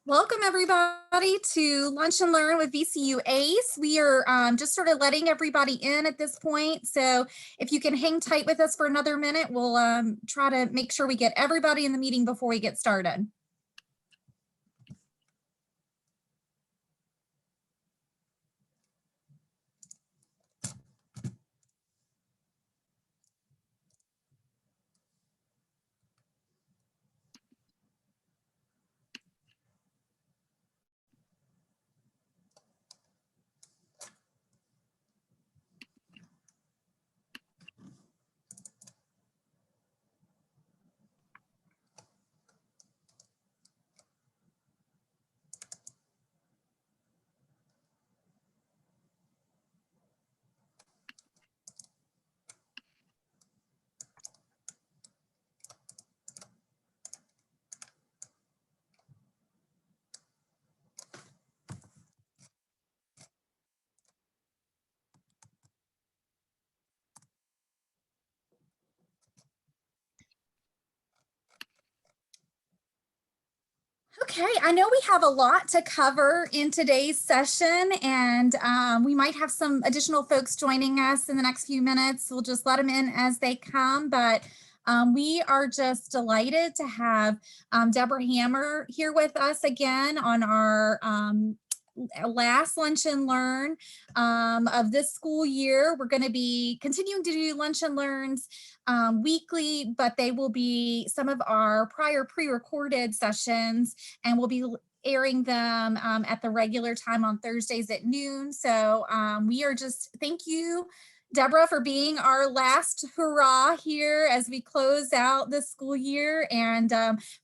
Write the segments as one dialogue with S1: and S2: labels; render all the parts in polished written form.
S1: Welcome everybody to Lunch and Learn with VCU ACE. We are just sort of letting everybody in at this point. So if you can hang tight with us for another minute, we'll try to make sure we get everybody in the meeting before we get started. Okay, I know we have a lot to cover in today's session, and we might have some additional folks joining us in the next few minutes. We'll just let them in as they come, but we are just delighted to have Deborah Hammer here with us again on our last Lunch and Learn of this school year. We're going to be continuing to do Lunch and Learns weekly, but they will be some of our prior pre-recorded sessions, and we'll be airing them at the regular time on Thursdays at noon. So we are just, thank you, Deborah, for being our last hurrah here as we close out the school year. And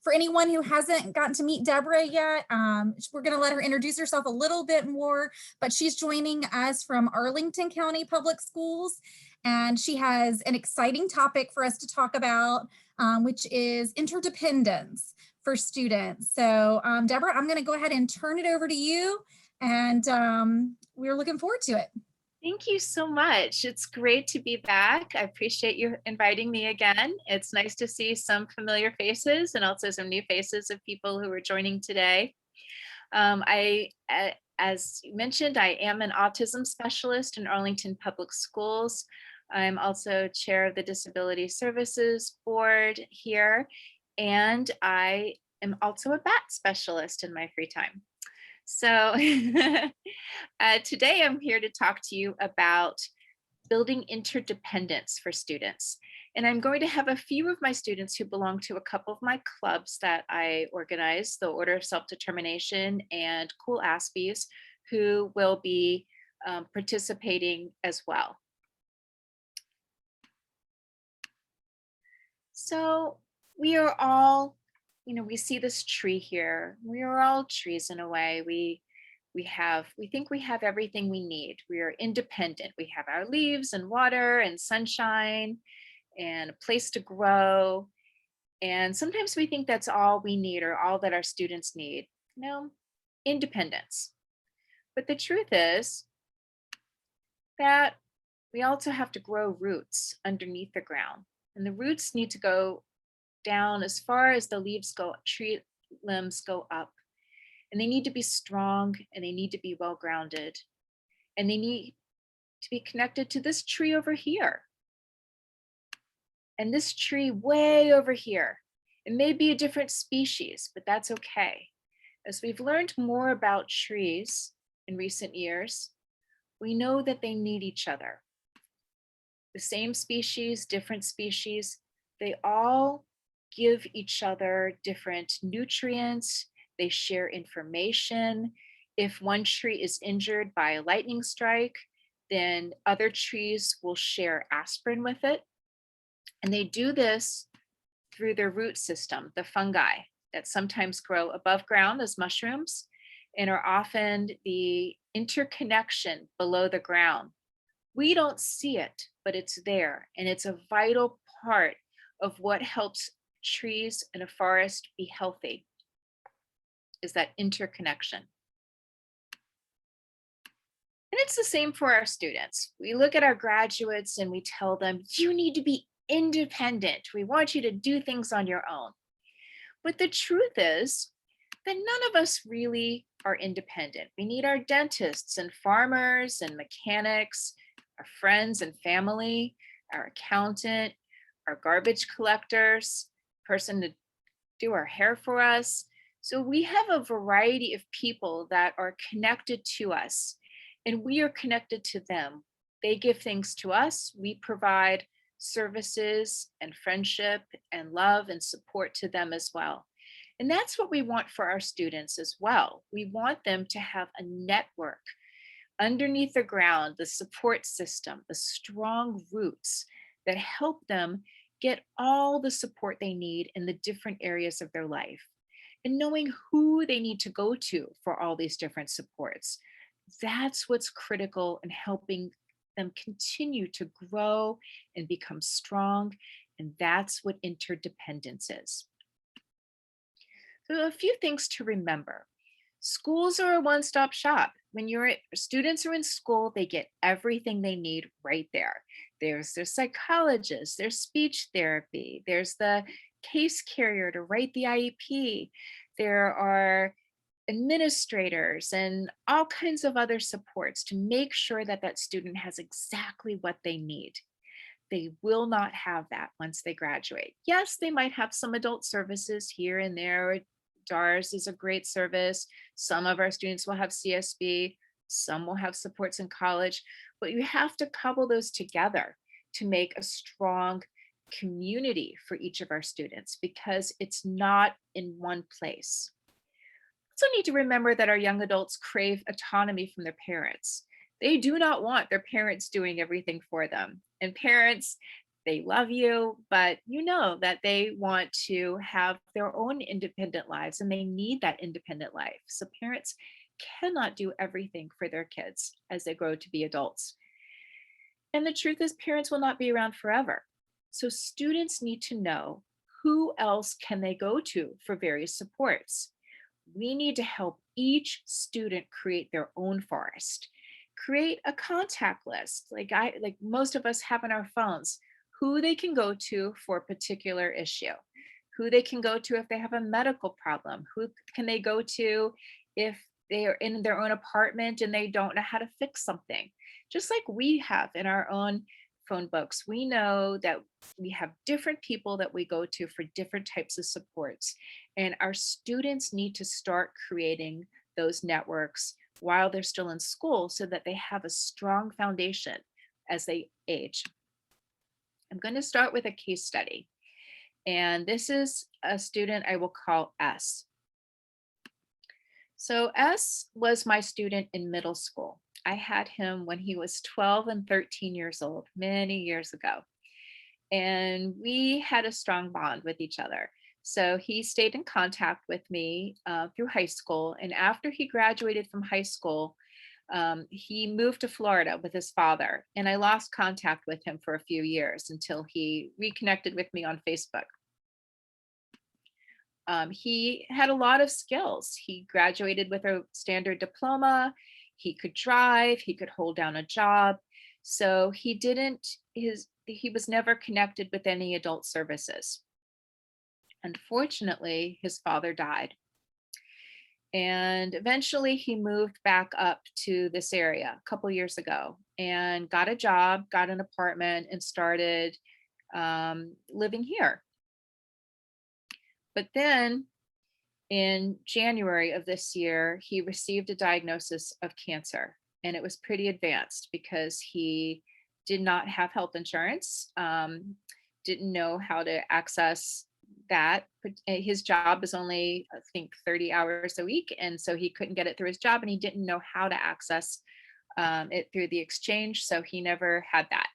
S1: for anyone who hasn't gotten to meet Deborah yet, we're going to let her introduce herself a little bit more, but she's joining us from Arlington County Public Schools. And she has an exciting topic for us to talk about, which is interdependence for students. So Deborah, I'm going to go ahead and turn it over to you. And we're looking forward to it.
S2: Thank you so much. It's great to be back. I appreciate you inviting me again. It's nice to see some familiar faces and also some new faces of people who are joining today. As you mentioned, I am an autism specialist in Arlington Public Schools. I'm also chair of the Disability Services Board here, and I am also a BAT specialist in my free time. So today I'm here to talk to you about building interdependence for students. And I'm going to have a few of my students who belong to a couple of my clubs that I organize, the Order of Self-Determination and Cool Aspies, who will be participating as well. So we are all, we see this tree here. We are all trees in a way. We think we have everything we need. We are independent. We have our leaves and water and sunshine and a place to grow. And sometimes we think that's all we need or all that our students need. No, independence. But the truth is that we also have to grow roots underneath the ground. And the roots need to go down as far as the leaves go, tree limbs go up. And they need to be strong, and they need to be well grounded. And they need to be connected to this tree over here. And this tree way over here. It may be a different species, but that's okay. As we've learned more about trees in recent years, we know that they need each other. The same species, different species, they all give each other different nutrients. They share information. If one tree is injured by a lightning strike, then other trees will share aspirin with it. And they do this through their root system, the fungi that sometimes grow above ground as mushrooms and are often the interconnection below the ground. We don't see it, but it's there. And it's a vital part of what helps trees in a forest be healthy, is that interconnection. And it's the same for our students. We look at our graduates and we tell them, you need to be independent. We want you to do things on your own. But the truth is that none of us really are independent. We need our dentists and farmers and mechanics, our friends and family, our accountant, our garbage collectors, person to do our hair for us. So we have a variety of people that are connected to us, and we are connected to them. They give things to us. We provide services and friendship and love and support to them as well. And that's what we want for our students as well. We want them to have a network underneath the ground, the support system, the strong roots that help them get all the support they need in the different areas of their life. And knowing who they need to go to for all these different supports. That's what's critical in helping them continue to grow and become strong. And that's what interdependence is. So, a few things to remember. Schools are a one-stop shop. When students are in school, they get everything they need right there. There's their psychologist, there's speech therapy, there's the case carrier to write the IEP. There are administrators and all kinds of other supports to make sure that that student has exactly what they need. They will not have that once they graduate. Yes, they might have some adult services here and there. DARS is a great service. Some of our students will have CSB, some will have supports in college, but you have to couple those together to make a strong community for each of our students because it's not in one place. Also need to remember that our young adults crave autonomy from their parents. They do not want their parents doing everything for them. And parents, they love you, but you know that they want to have their own independent lives and they need that independent life. So parents cannot do everything for their kids as they grow to be adults. And the truth is parents will not be around forever. So students need to know who else can they go to for various supports. We need to help each student create their own forest. Create a contact list like most of us have on our phones, who they can go to for a particular issue, who they can go to if they have a medical problem, who can they go to if they are in their own apartment and they don't know how to fix something. Just like we have in our own phone books, we know that we have different people that we go to for different types of supports. And our students need to start creating those networks while they're still in school so that they have a strong foundation as they age. I'm going to start with a case study. And this is a student I will call S. So S was my student in middle school. I had him when he was 12 and 13 years old, many years ago. And we had a strong bond with each other. So he stayed in contact with me through high school. And after he graduated from high school, he moved to Florida with his father. And I lost contact with him for a few years until he reconnected with me on Facebook. He had a lot of skills. He graduated with a standard diploma. He could drive, he could hold down a job. So he was never connected with any adult services. Unfortunately, his father died. And eventually he moved back up to this area a couple years ago and got a job, got an apartment, and started living here. But then in January of this year, he received a diagnosis of cancer, and it was pretty advanced because he did not have health insurance, didn't know how to access that. His job is only, I think, 30 hours a week, and so he couldn't get it through his job, and he didn't know how to access it through the exchange, so he never had that.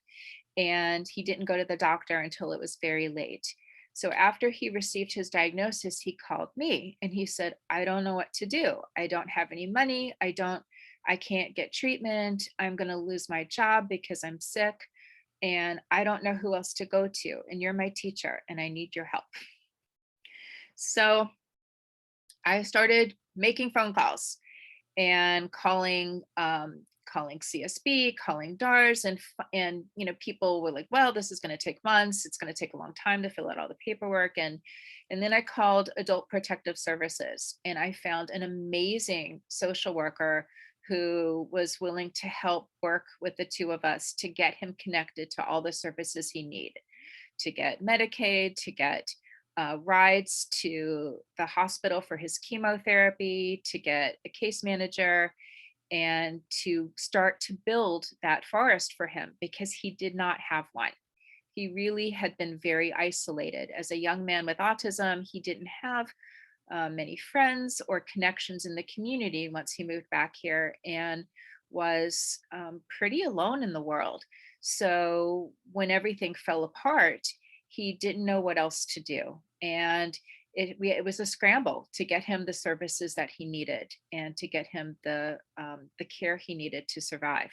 S2: And he didn't go to the doctor until it was very late. So after he received his diagnosis, he called me and he said, I don't know what to do. I don't have any money. I can't get treatment. I'm going to lose my job because I'm sick and I don't know who else to go to. And you're my teacher and I need your help. So I started making phone calls and calling CSB, calling DARS, and people were like, well, this is going to take months. It's going to take a long time to fill out all the paperwork. And And then I called Adult Protective Services, and I found an amazing social worker who was willing to help work with the two of us to get him connected to all the services he needed, to get Medicaid, to get rides to the hospital for his chemotherapy, to get a case manager, and to start to build that forest for him because he did not have one. He really had been very isolated. As a young man with autism, he didn't have many friends or connections in the community once he moved back here, and was pretty alone in the world. So when everything fell apart, he didn't know what else to do. And it was a scramble to get him the services that he needed and to get him the care he needed to survive.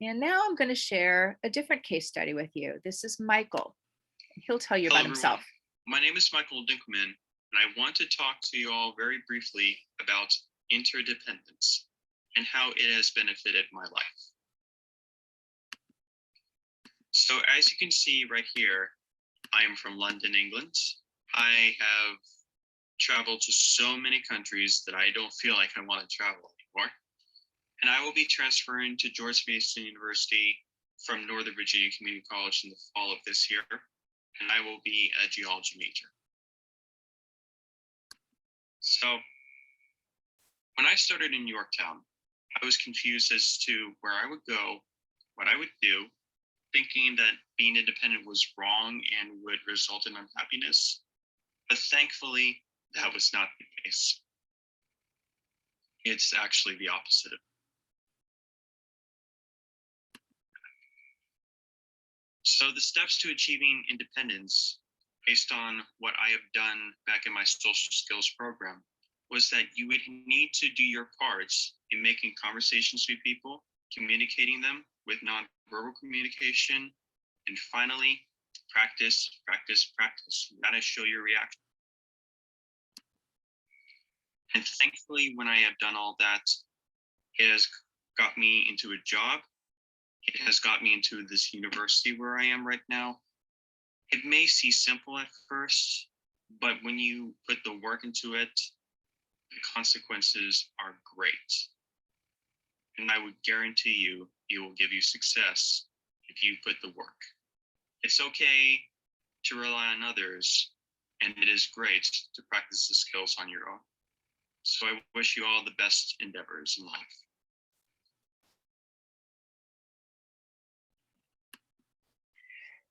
S2: And now I'm going to share a different case study with you. This is Michael. He'll tell you
S3: Hello,
S2: about himself.
S3: everyone. My name is Michael Dinkelman, and I want to talk to you all very briefly about interdependence and how it has benefited my life. So as you can see right here, I am from London, England. I have traveled to so many countries that I don't feel like I want to travel anymore. And I will be transferring to George Mason University from Northern Virginia Community College in the fall of this year, and I will be a geology major. So when I started in Yorktown, I was confused as to where I would go, what I would do, thinking that being independent was wrong and would result in unhappiness. But thankfully, that was not the case. It's actually the opposite of So the steps to achieving independence, based on what I have done back in my social skills program, was that you would need to do your parts in making conversations with people, communicating them with nonverbal communication, and finally, practice, practice, practice. You gotta show your reaction. And thankfully, when I have done all that, it has got me into a job. It has got me into this university where I am right now. It may seem simple at first, but when you put the work into it, the consequences are great. And I would guarantee you, it will give you success if you put the work. It's okay to rely on others, and it is great to practice the skills on your own. So I wish you all the best endeavors in life.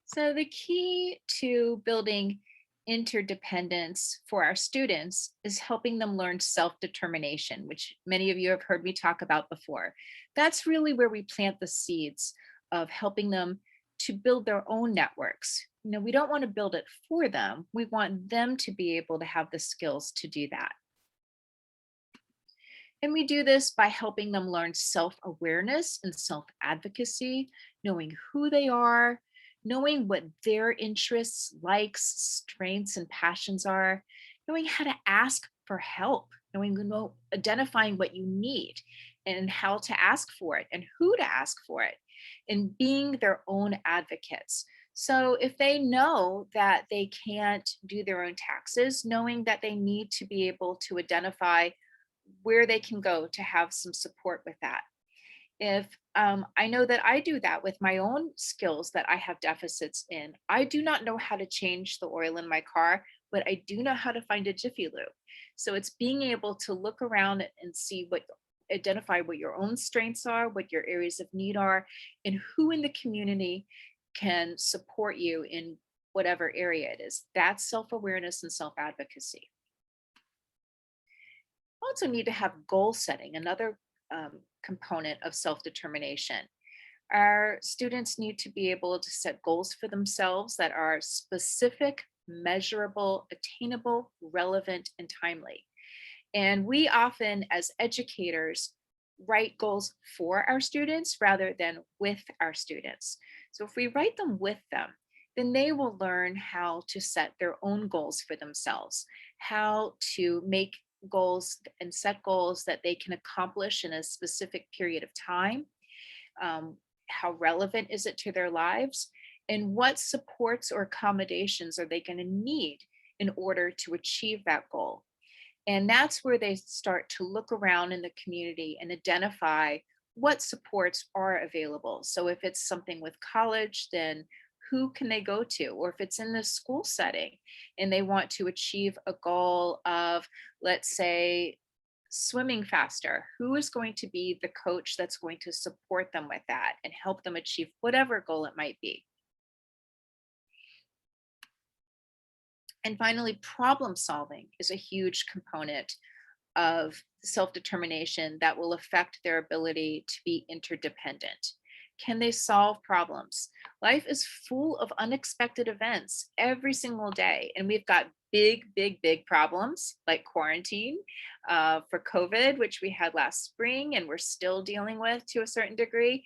S2: So the key to building interdependence for our students is helping them learn self-determination, which many of you have heard me talk about before. That's really where we plant the seeds of helping them to build their own networks. You know, we don't want to build it for them. We want them to be able to have the skills to do that. And we do this by helping them learn self-awareness and self-advocacy, knowing who they are, knowing what their interests, likes, strengths, and passions are, knowing how to ask for help, identifying what you need and how to ask for it and who to ask for it, and being their own advocates. So if they know that they can't do their own taxes, knowing that they need to be able to identify where they can go to have some support with that. If I know that I do that with my own skills that I have deficits in, I do not know how to change the oil in my car, but I do know how to find a Jiffy Lube. So it's being able to look around and see identify what your own strengths are, what your areas of need are, and who in the community can support you in whatever area it is. That's self-awareness and self-advocacy. Also need to have goal setting, another component of self-determination. Our students need to be able to set goals for themselves that are specific, measurable, attainable, relevant, and timely. And we often, as educators, write goals for our students rather than with our students. So if we write them with them, then they will learn how to set their own goals for themselves, how to make goals and set goals that they can accomplish in a specific period of time. How relevant is it to their lives? And what supports or accommodations are they going to need in order to achieve that goal? And that's where they start to look around in the community and identify what supports are available. So if it's something with college, then who can they go to? Or if it's in the school setting and they want to achieve a goal of, let's say, swimming faster, who is going to be the coach that's going to support them with that and help them achieve whatever goal it might be? And finally, problem solving is a huge component of self-determination that will affect their ability to be interdependent. Can they solve problems? Life is full of unexpected events every single day, and we've got big problems like quarantine for COVID, which we had last spring and we're still dealing with to a certain degree.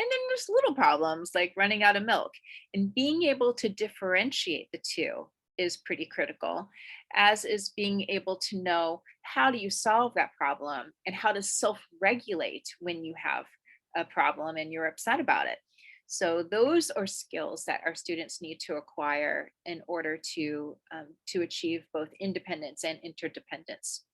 S2: And then there's little problems like running out of milk, and being able to differentiate the two is pretty critical, as is being able to know how do you solve that problem and how to self-regulate when you have a problem and you're upset about it. So those are skills that our students need to acquire in order to achieve both independence and interdependence.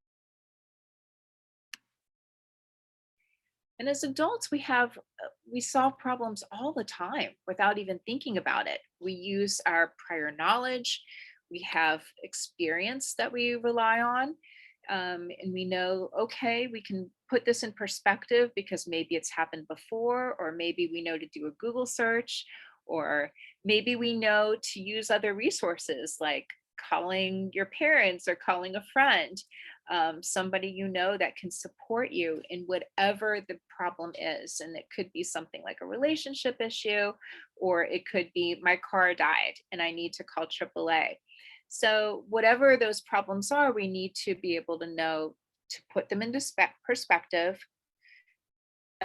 S2: And as adults, we solve problems all the time without even thinking about it. We use our prior knowledge. We have experience that we rely on. And we know, okay, we can put this in perspective because maybe it's happened before, or maybe we know to do a Google search, or maybe we know to use other resources like calling your parents or calling a friend, somebody you know that can support you in whatever the problem is. And it could be something like a relationship issue, or it could be my car died and I need to call AAA. So whatever those problems are, we need to be able to know to put them into perspective,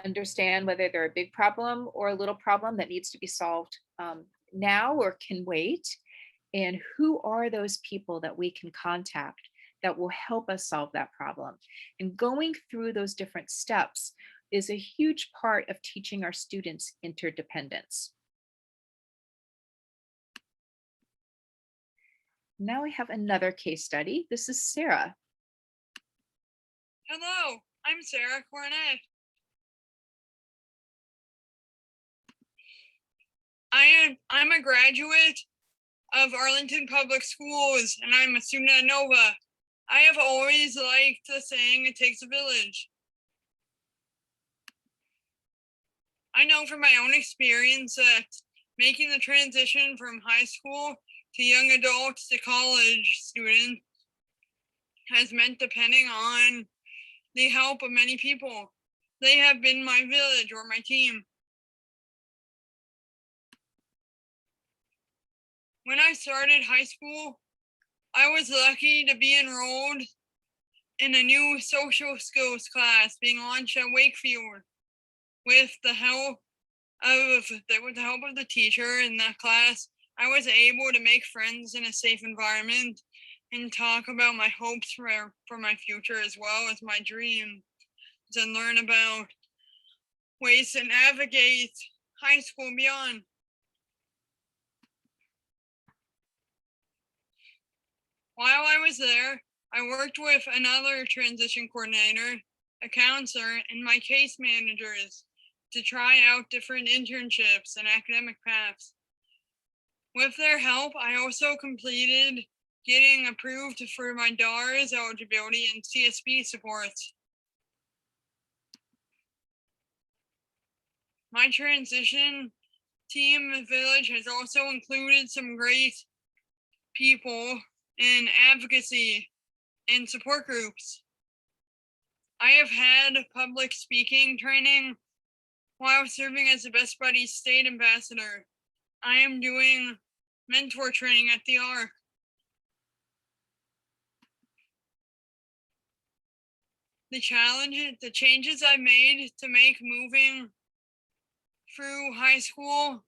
S2: understand whether they're a big problem or a little problem that needs to be solved now or can wait, and who are those people that we can contact that will help us solve that problem. And going through those different steps is a huge part of teaching our students interdependence. Now we have another case study. This is Sarah.
S4: Hello, I'm Sarah Cornett. I'm a graduate of Arlington Public Schools, and I'm a student at Nova. I have always liked the saying, "It takes a village." I know from my own experience that making the transition from high school to young adults to college students has meant depending on the help of many people. They have been my village or my team. When I started high school, I was lucky to be enrolled in a new social skills class being launched at Wakefield. With the help of the teacher in that class, I was able to make friends in a safe environment and talk about my hopes for my future as well as my dreams, and learn about ways to navigate high school and beyond. While I was there, I worked with another transition coordinator, a counselor, and my case managers to try out different internships and academic paths. With their help, I also completed getting approved for my DARS eligibility and CSB supports. My transition team village has also included some great people in advocacy and support groups. I have had public speaking training while serving as the Best Buddies State Ambassador. I am doing mentor training at the ARC. The changes I've made to make moving through high school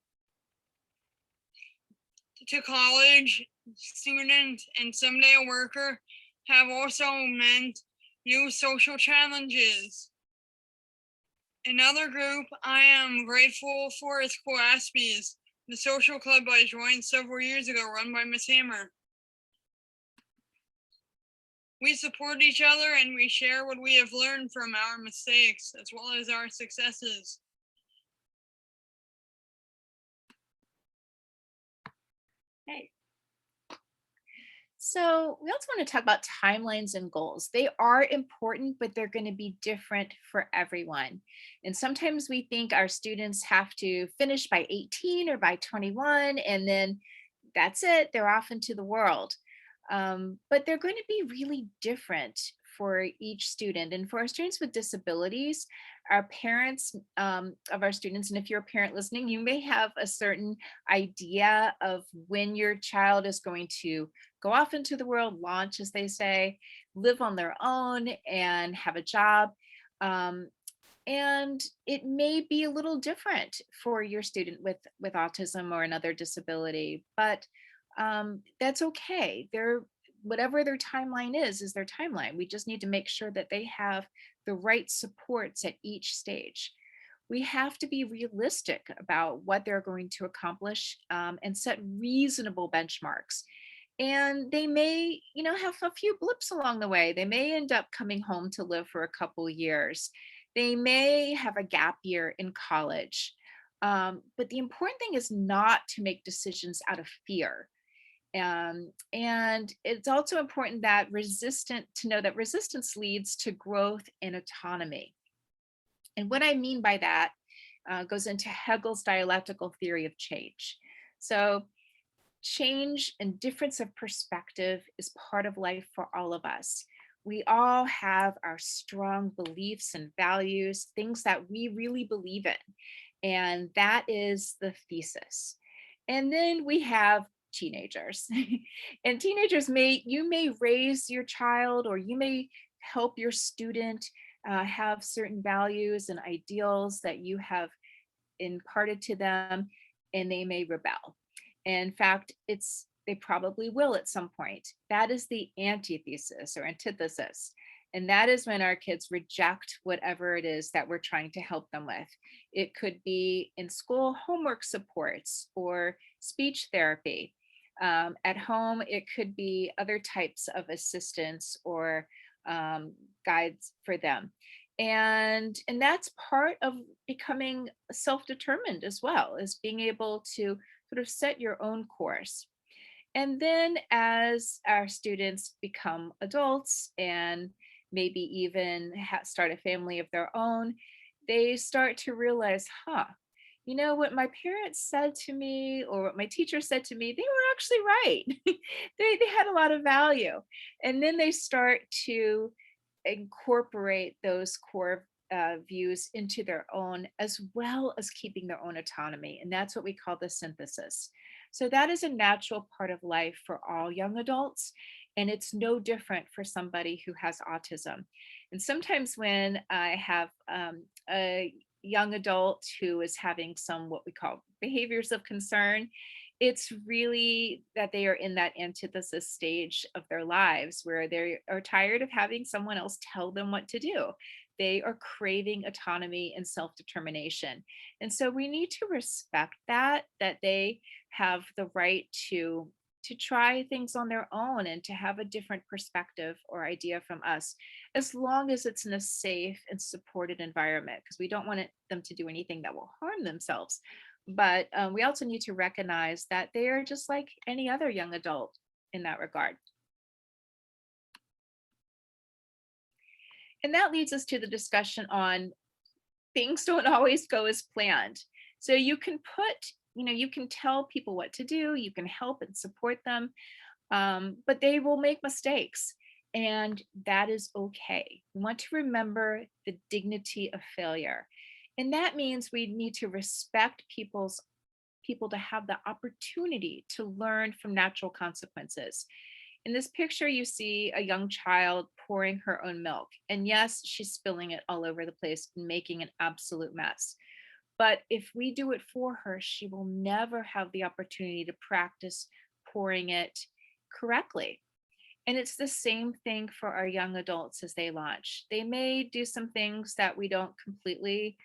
S4: to college student and someday a worker have also meant new social challenges. Another group I am grateful for is Coaspies, the social club I joined several years ago, run by Miss Hammer. We support each other and we share what we have learned from our mistakes as well as our successes.
S2: Okay. So we also want to talk about timelines and goals. They are important, but they're going to be different for everyone. And sometimes we think our students have to finish by 18 or by 21, and then that's it, they're off into the world. But they're going to be really different for each student. And for our students with disabilities, our parents of our students, and if you're a parent listening, you may have a certain idea of when your child is going to go off into the world, launch, as they say, live on their own and have a job. And it may be a little different for your student with autism or another disability, but that's okay. Whatever their timeline is their timeline. We just need to make sure that they have the right supports at each stage. We have to be realistic about what they're going to accomplish, and set reasonable benchmarks. And they may, have a few blips along the way. They may end up coming home to live for a couple years. They may have a gap year in college. But the important thing is not to make decisions out of fear. And it's also important to know that resistance leads to growth and autonomy. And what I mean by that goes into Hegel's dialectical theory of change. So change and difference of perspective is part of life for all of us. We all have our strong beliefs and values, things that we really believe in. And that is the thesis. And then we have teenagers. And teenagers you may raise your child, or you may help your student have certain values and ideals that you have imparted to them, and they may rebel. In fact, they probably will at some point. That is the antithesis or antithesis. And that is when our kids reject whatever it is that we're trying to help them with. It could be in school homework supports or speech therapy. At home, it could be other types of assistance or guides for them. And that's part of becoming self-determined as well, is being able to sort of set your own course. And then as our students become adults and maybe even start a family of their own, they start to realize, what my parents said to me or what my teacher said to me, they were actually right. they had a lot of value. And then they start to incorporate those core views into their own, as well as keeping their own autonomy. And that's what we call the synthesis. So that is a natural part of life for all young adults. And it's no different for somebody who has autism. And sometimes when I have a young adult who is having some what we call behaviors of concern, it's really that they are in that antithesis stage of their lives where they are tired of having someone else tell them what to do. They are craving autonomy and self-determination. And so we need to respect that they have the right to try things on their own and to have a different perspective or idea from us, as long as it's in a safe and supported environment, because we don't want them to do anything that will harm themselves. But we also need to recognize that they are just like any other young adult in that regard. And that leads us to the discussion on things don't always go as planned. So you can you can tell people what to do, you can help and support them, but they will make mistakes. And that is okay. We want to remember the dignity of failure. And that means we need to respect people to have the opportunity to learn from natural consequences. In this picture, you see a young child pouring her own milk. And yes, she's spilling it all over the place and making an absolute mess. But if we do it for her, she will never have the opportunity to practice pouring it correctly. And it's the same thing for our young adults as they launch. They may do some things that we don't completely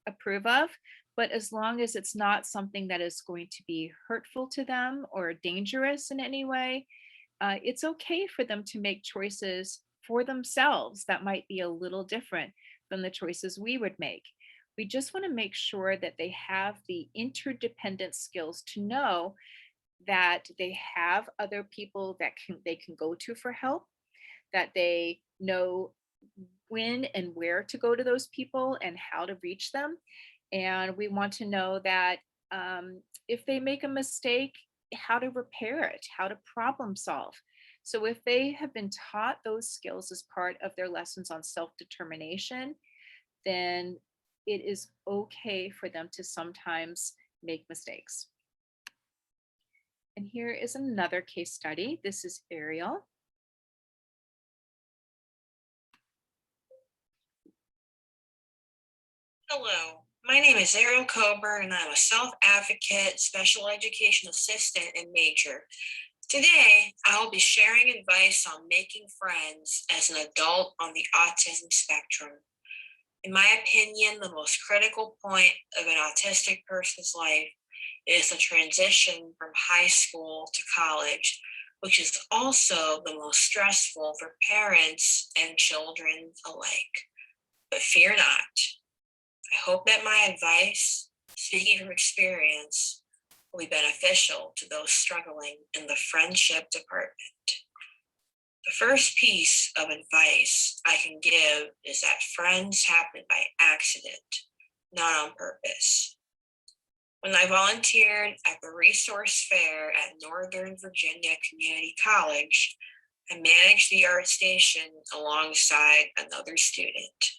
S2: approve of, but as long as it's not something that is going to be hurtful to them or dangerous in any way, it's okay for them to make choices for themselves that might be a little different than the choices we would make. We just want to make sure that they have the interdependent skills to know that they have other people that they can go to for help, that they know when and where to go to those people and how to reach them. And we want to know that if they make a mistake, how to repair it, how to problem solve. So if they have been taught those skills as part of their lessons on self-determination, then it is okay for them to sometimes make mistakes. And here is another case study. This is Ariel.
S5: Hello, my name is Ariel Coburn and I'm a self-advocate, special education assistant and major. Today, I will be sharing advice on making friends as an adult on the autism spectrum. In my opinion, the most critical point of an autistic person's life is the transition from high school to college, which is also the most stressful for parents and children alike. But fear not. I hope that my advice, speaking from experience, will be beneficial to those struggling in the friendship department. The first piece of advice I can give is that friends happen by accident, not on purpose. When I volunteered at the resource fair at Northern Virginia Community College, I managed the art station alongside another student.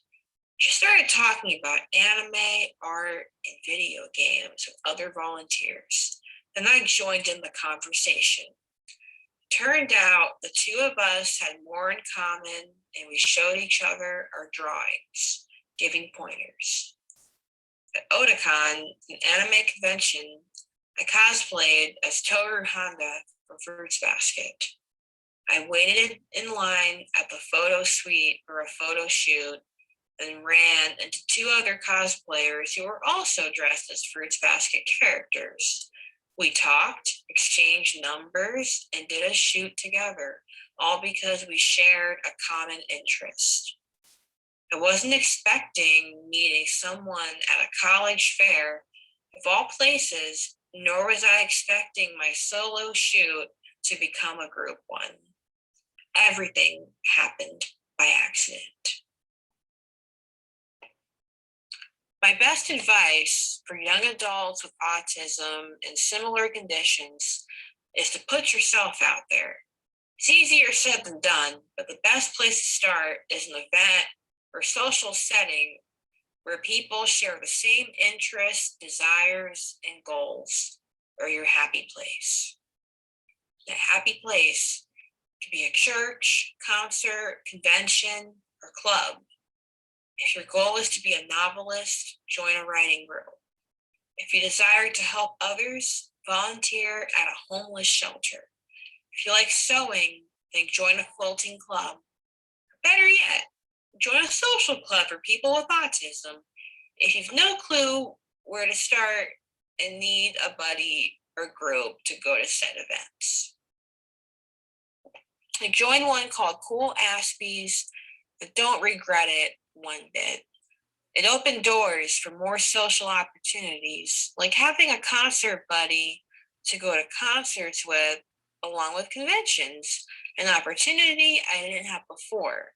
S5: She started talking about anime, art, and video games with other volunteers, and I joined in the conversation. Turned out the two of us had more in common, and we showed each other our drawings, giving pointers. At Otakon, an anime convention, I cosplayed as Toru Honda from Fruits Basket. I waited in line at the photo suite for a photo shoot and ran into two other cosplayers who were also dressed as Fruits Basket characters. We talked, exchanged numbers, and did a shoot together, all because we shared a common interest. I wasn't expecting meeting someone at a college fair, of all places, nor was I expecting my solo shoot to become a group one. Everything happened by accident. My best advice for young adults with autism and similar conditions is to put yourself out there. It's easier said than done, but the best place to start is an event or social setting where people share the same interests, desires, and goals, or your happy place. That happy place could be a church, concert, convention, or club. If your goal is to be a novelist, join a writing group. If you desire to help others, volunteer at a homeless shelter. If you like sewing, then join a quilting club. Or better yet, join a social club for people with autism. If you've no clue where to start and need a buddy or group to go to said events. I joined one called Cool Aspies, but don't regret it one bit. It opened doors for more social opportunities, like having a concert buddy to go to concerts with, along with conventions, an opportunity I didn't have before.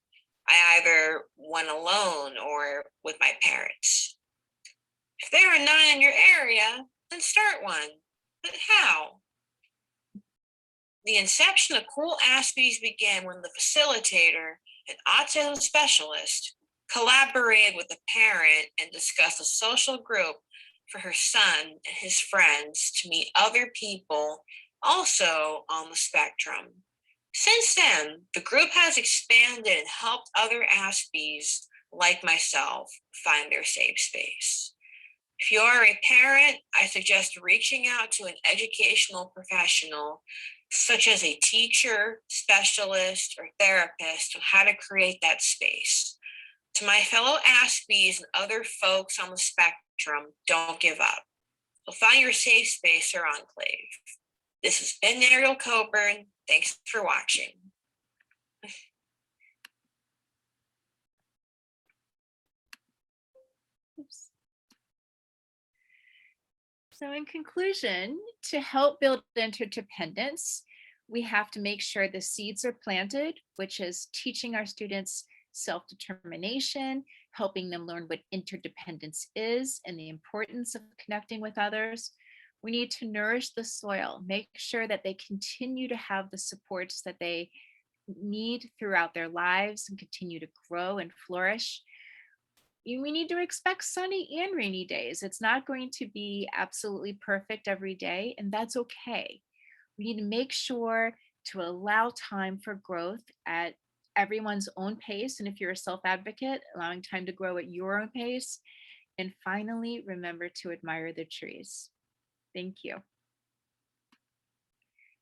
S5: I either went alone or with my parents. If there are none in your area, then start one. But how? The inception of Cool Aspies began when the facilitator, an autism specialist, collaborated with a parent and discussed a social group for her son and his friends to meet other people also on the spectrum. Since then, the group has expanded and helped other Aspies like myself find their safe space. If you are a parent, I suggest reaching out to an educational professional, such as a teacher, specialist, or therapist, on how to create that space. To my fellow Aspies and other folks on the spectrum, don't give up. You'll find your safe space or enclave. This has been Ariel Coburn. Thanks for watching.
S2: Oops. So in conclusion, to help build interdependence, we have to make sure the seeds are planted, which is teaching our students self-determination, helping them learn what interdependence is and the importance of connecting with others. We need to nourish the soil, make sure that they continue to have the supports that they need throughout their lives and continue to grow and flourish. We need to expect sunny and rainy days. It's not going to be absolutely perfect every day, and that's okay. We need to make sure to allow time for growth at everyone's own pace. And if you're a self-advocate, allowing time to grow at your own pace. And finally, remember to admire the trees. Thank you.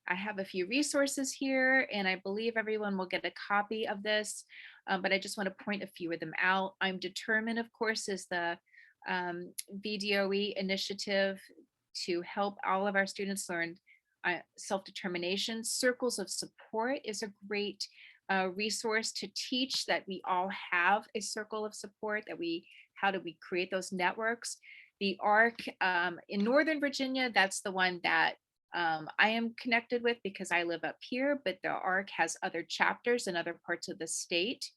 S2: I have a few resources here, and I believe everyone will get a copy of this, but I just want to point a few of them out. I'm Determined, of course, is the VDOE initiative to help all of our students learn self-determination. Circles of Support is a great resource to teach that we all have a circle of support, how do we create those networks. The ARC in Northern Virginia, that's the one that I am connected with because I live up here, but the ARC has other chapters in other parts of the state.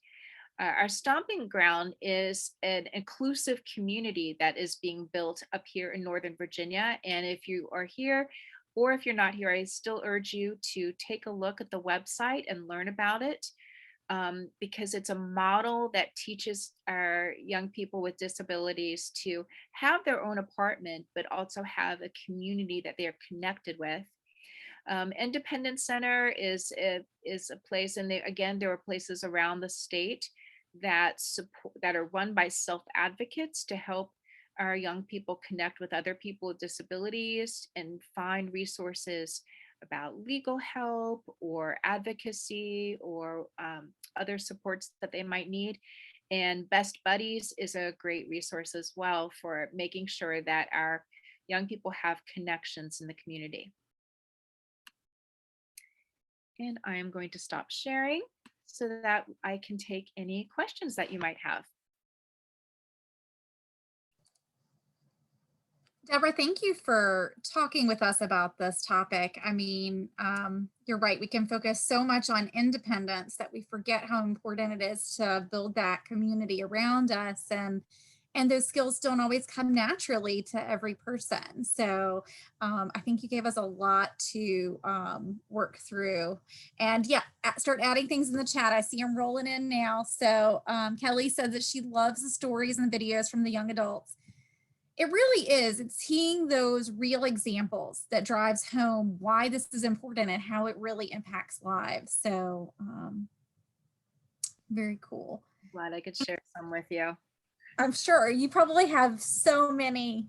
S2: Our Stomping Ground is an inclusive community that is being built up here in Northern Virginia. And if you are here, or if you're not here, I still urge you to take a look at the website and learn about it, because it's a model that teaches our young people with disabilities to have their own apartment, but also have a community that they are connected with. Independence Center is a place, and again, there are places around the state that are run by self-advocates to help our young people connect with other people with disabilities and find resources about legal help or advocacy or other supports that they might need. And Best Buddies is a great resource as well for making sure that our young people have connections in the community. And I am going to stop sharing so that I can take any questions that you might have.
S1: Deborah, thank you for talking with us about this topic. I mean, you're right. We can focus so much on independence that we forget how important it is to build that community around us. And those skills don't always come naturally to every person. So I think you gave us a lot to work through. And yeah, start adding things in the chat. I see them rolling in now. So Kelly says that she loves the stories and the videos from the young adults. It really is. It's seeing those real examples that drives home why this is important and how it really impacts lives. So very cool.
S2: Glad I could share some with you.
S1: I'm sure you probably have so many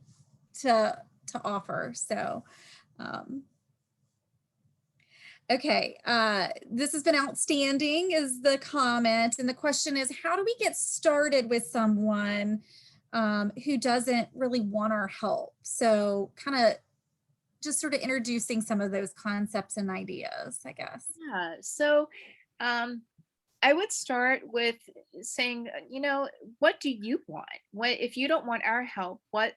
S1: to offer. So okay, this has been outstanding is the comment. And the question is, how do we get started with someone who doesn't really want our help? So kind of just sort of introducing some of those concepts and ideas, I guess.
S2: Yeah, so I would start with saying, what do you want? What if you don't want our help, what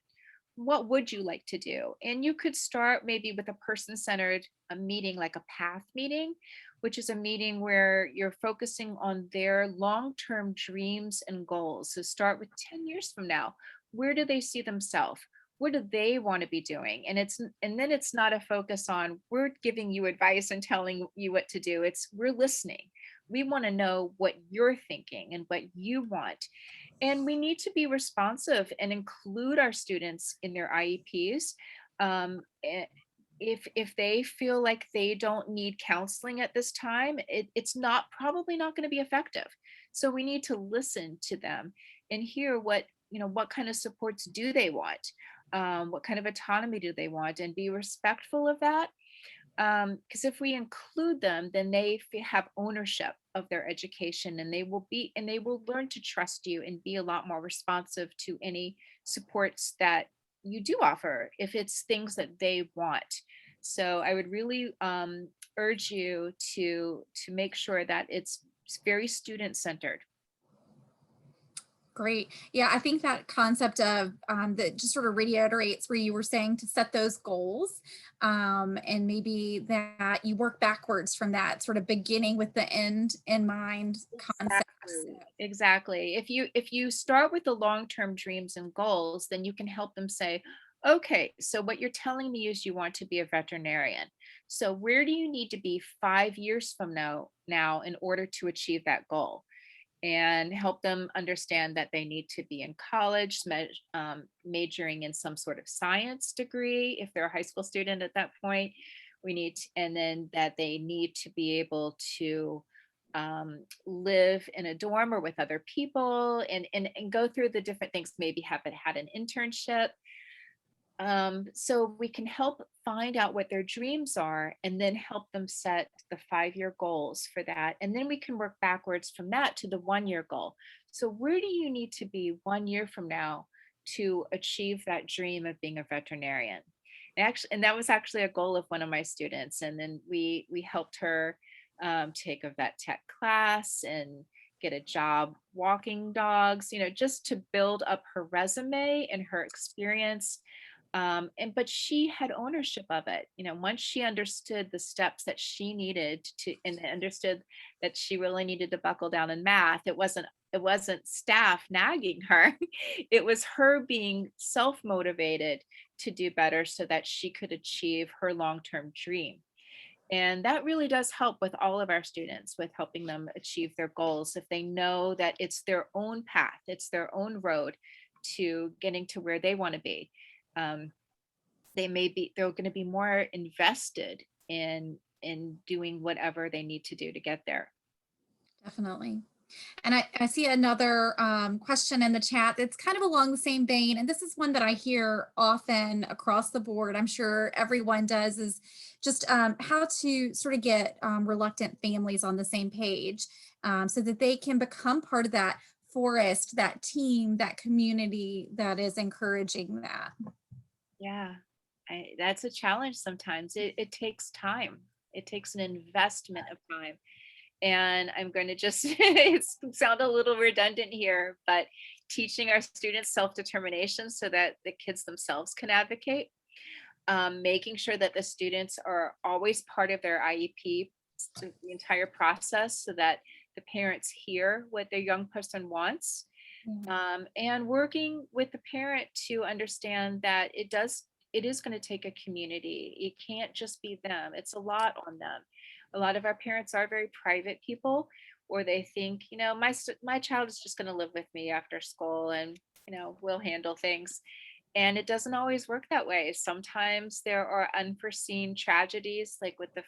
S2: would you like to do? And you could start maybe with a person-centered meeting, like a PATH meeting, which is a meeting where you're focusing on their long-term dreams and goals. So start with 10 years from now. Where do they see themselves? What do they want to be doing? And then it's not a focus on we're giving you advice and telling you what to do. It's we're listening. We want to know what you're thinking and what you want. And we need to be responsive and include our students in their IEPs. If they feel like they don't need counseling at this time, it's probably not going to be effective. So we need to listen to them and hear what kind of supports do they want? What kind of autonomy do they want? And be respectful of that. Because if we include them, then they have ownership of their education, and they will learn to trust you and be a lot more responsive to any supports that you do offer if it's things that they want. So I would really urge you to make sure that it's very student centered.
S1: Great. Yeah, I think that concept of that just sort of reiterates where you were saying to set those goals, and maybe that you work backwards from that, sort of beginning with the end in mind concept.
S2: Exactly. If you start with the long-term dreams and goals, then you can help them say, okay, so what you're telling me is you want to be a veterinarian. So where do you need to be 5 years from now in order to achieve that goal? And help them understand that they need to be in college, majoring in some sort of science degree. If they're a high school student at that point, and then that they need to be able to live in a dorm or with other people, and go through the different things, maybe have had an internship. So we can help find out what their dreams are and then help them set the 5-year goals for that. And then we can work backwards from that to the 1-year goal. So where do you need to be 1 year from now to achieve that dream of being a veterinarian? And that was actually a goal of one of my students. And then we helped her take a vet tech class and get a job walking dogs, just to build up her resume and her experience. But she had ownership of it. Once she understood the steps that she needed to, and understood that she really needed to buckle down in math, it wasn't staff nagging her. It was her being self-motivated to do better so that she could achieve her long-term dream. And that really does help with all of our students, with helping them achieve their goals. If they know that it's their own path, it's their own road to getting to where they want to be. They're going to be more invested in doing whatever they need to do to get there.
S1: Definitely. And I see another question in the chat that's kind of along the same vein. And this is one that I hear often across the board. I'm sure everyone does, is just how to sort of get reluctant families on the same page, so that they can become part of that forest, that team, that community that is encouraging that.
S2: Yeah, that's a challenge sometimes. It takes time. It takes an investment of time. And I'm going to just sound a little redundant here, but teaching our students self-determination so that the kids themselves can advocate, making sure that the students are always part of their IEP, the entire process, so that the parents hear what their young person wants, and working with the parent to understand that it is going to take a community. It can't just be them. It's a lot on them. A lot of our parents are very private people, or they think, my child is just going to live with me after school, and we'll handle things. And it doesn't always work that way. Sometimes there are unforeseen tragedies, like with the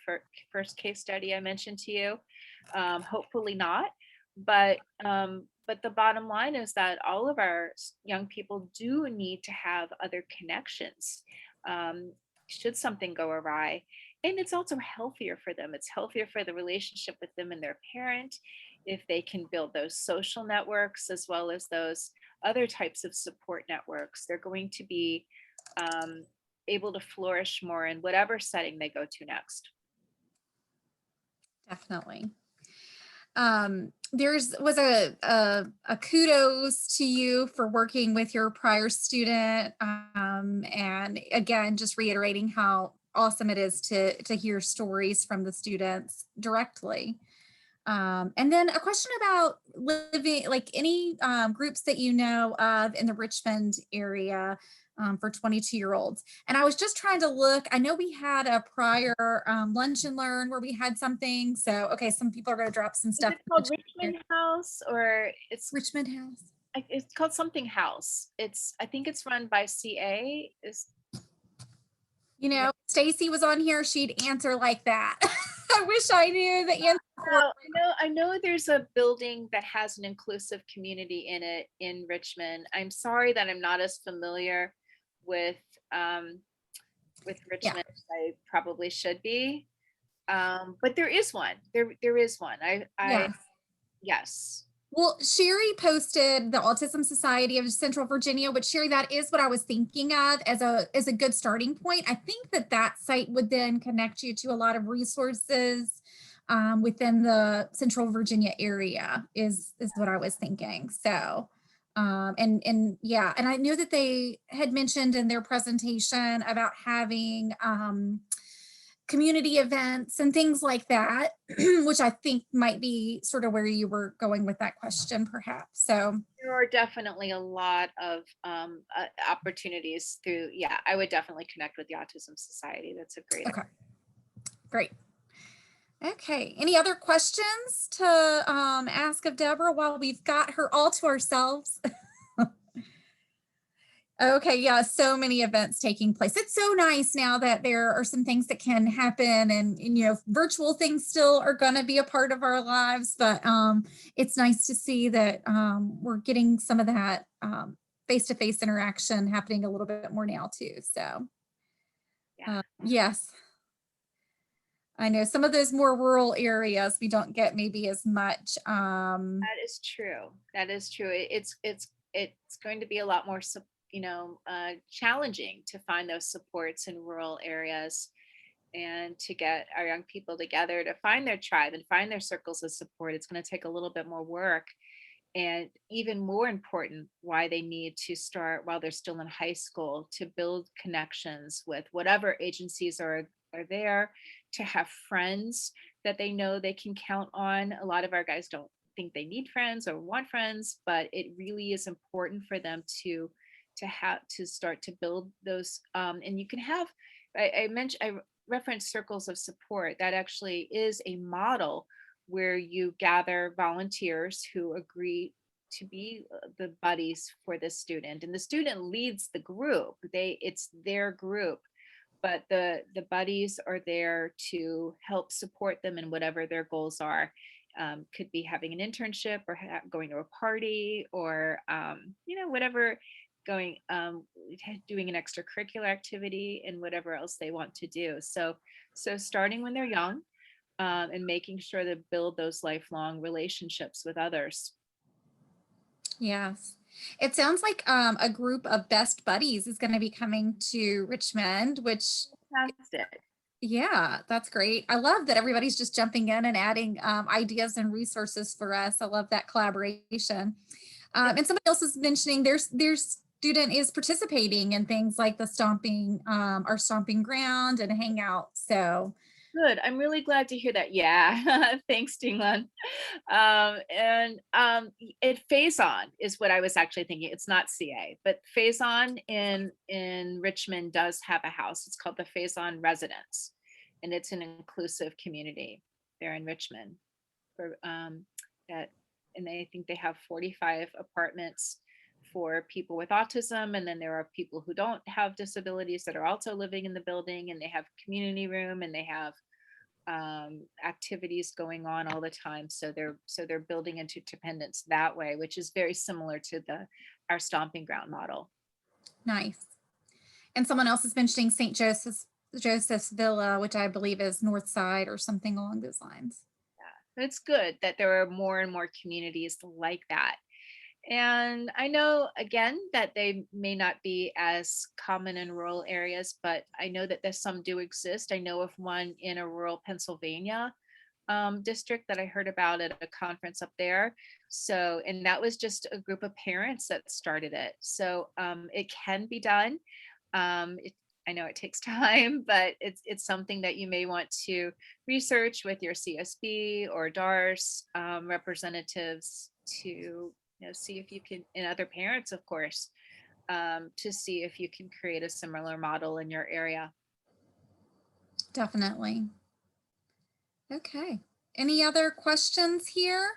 S2: first case study I mentioned to you. Hopefully not, but the bottom line is that all of our young people do need to have other connections, should something go awry. And it's also healthier for them. It's healthier for the relationship with them and their parent if they can build those social networks as well as those other types of support networks. They're going to be able to flourish more in whatever setting they go to next.
S1: Definitely. Was a kudos to you for working with your prior student, and again, just reiterating how awesome it is to hear stories from the students directly. And then a question about living, like any groups that you know of in the Richmond area for 22-year-olds. And I was just trying to look. I know we had a prior lunch and learn where we had something. So, okay, some people are going to drop some stuff.
S2: Is it called Richmond House, or it's
S1: Richmond House?
S2: It's called something house. I think it's run by CA.
S1: Stacy was on here. She'd answer like that. I wish I knew the answer.
S2: Well, I know there's a building that has an inclusive community in it in Richmond. I'm sorry that I'm not as familiar with with Richmond as I probably should be. But there is one. There is one.
S1: Yeah.
S2: Yes.
S1: Well, Sherry posted the Autism Society of Central Virginia, which Sherry, that is what I was thinking of as a good starting point. I think that site would then connect you to a lot of resources within the Central Virginia area is what I was thinking. So, and yeah, and I knew that they had mentioned in their presentation about having community events and things like that, which I think might be sort of where you were going with that question, perhaps. So
S2: There are definitely a lot of opportunities through, yeah, I would definitely connect with the Autism Society. That's a great
S1: okay, great. Okay, any other questions to ask of Deborah while we've got her all to ourselves? Okay, yeah, so many events taking place. It's so nice now that there are some things that can happen and you know, virtual things still are going to be a part of our lives, but it's nice to see that we're getting some of that face-to-face interaction happening a little bit more now too. So yes, I know some of those more rural areas we don't get maybe as much.
S2: That is true. That is true. It's going to be a lot more challenging to find those supports in rural areas and to get our young people together to find their tribe and find their circles of support. It's going to take a little bit more work, and even more important, why they need to start while they're still in high school to build connections with whatever agencies are there, to have friends that they know they can count on. A lot of our guys don't think they need friends or want friends, but it really is important for them to start to build those. And you can have, I referenced circles of support. That actually is a model where you gather volunteers who agree to be the buddies for the student, and the student leads the group. It's their group, but the buddies are there to help support them in whatever their goals are. Could be having an internship or going to a party or whatever, doing an extracurricular activity and whatever else they want to do. So starting when they're young, and making sure to build those lifelong relationships with others.
S1: Yes. It sounds like a group of best buddies is going to be coming to Richmond, which
S2: Fantastic.
S1: yeah, that's great. I love that everybody's just jumping in and adding ideas and resources for us. I love that collaboration. And somebody else is mentioning their student is participating in things like the our stomping ground and hangout. So
S2: good. I'm really glad to hear that. Yeah. Thanks, Dinglan. It Phase On is what I was actually thinking. It's not CA, but Phase On in Richmond does have a house. It's called the Phase On Residence, and it's an inclusive community there in Richmond. And I think they have 45 apartments for people with autism, and then there are people who don't have disabilities that are also living in the building, and they have community room, and they have activities going on all the time. So they're building interdependence that way, which is very similar to our stomping ground model.
S1: nice. And someone else is mentioning St. Joseph's Villa, which I believe is North Side or something along those lines.
S2: Yeah, it's good that there are more and more communities like that. And I know, again, that they may not be as common in rural areas, but I know that some do exist. I know of one in a rural Pennsylvania district that I heard about at a conference up there. So, and that was just a group of parents that started it. So it can be done. I know it takes time, but it's something that you may want to research with your CSB or DARS representatives to see if you can, and other parents, of course, to see if you can create a similar model in your area.
S1: Definitely. Okay. Any other questions here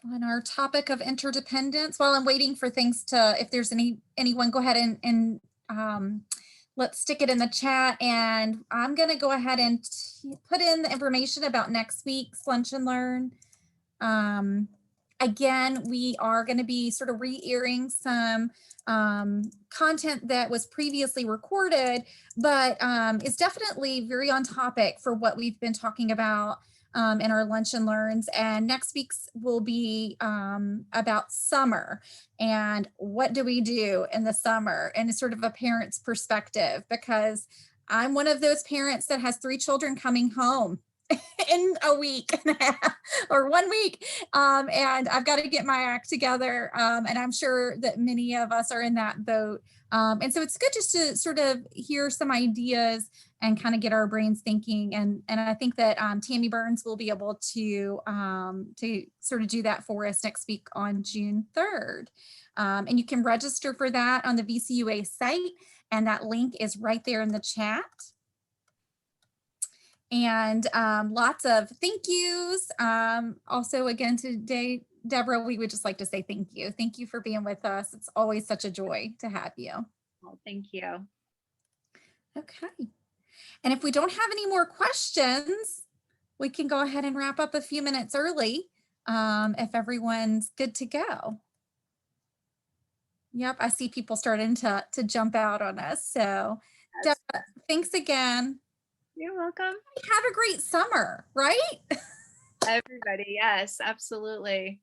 S1: on our topic of interdependence? While I'm waiting for things if there's anyone, go ahead and let's stick it in the chat. And I'm going to go ahead and put in the information about next week's Lunch and Learn. Again, we are going to be sort of re-airing some content that was previously recorded, but it's definitely very on topic for what we've been talking about in our lunch and learns. And next week's will be about summer and what do we do in the summer, and it's sort of a parent's perspective, because I'm one of those parents that has 3 children coming home in a week and a half or 1 week. And I've got to get my act together. And I'm sure that many of us are in that boat. And so it's good just to sort of hear some ideas and kind of get our brains thinking. And I think that Tammy Burns will be able to sort of do that for us next week on June 3rd. And you can register for that on the VCUA site. And that link is right there in the chat. And lots of thank yous. Also, again, today, Deborah, we would just like to say thank you. Thank you for being with us. It's always such a joy to have you.
S2: Oh, thank you.
S1: Okay. And if we don't have any more questions, we can go ahead and wrap up a few minutes early if everyone's good to go. Yep, I see people starting to jump out on us. So Deborah, thanks again.
S2: You're welcome.
S1: Have a great summer, right?
S2: Everybody, yes, absolutely.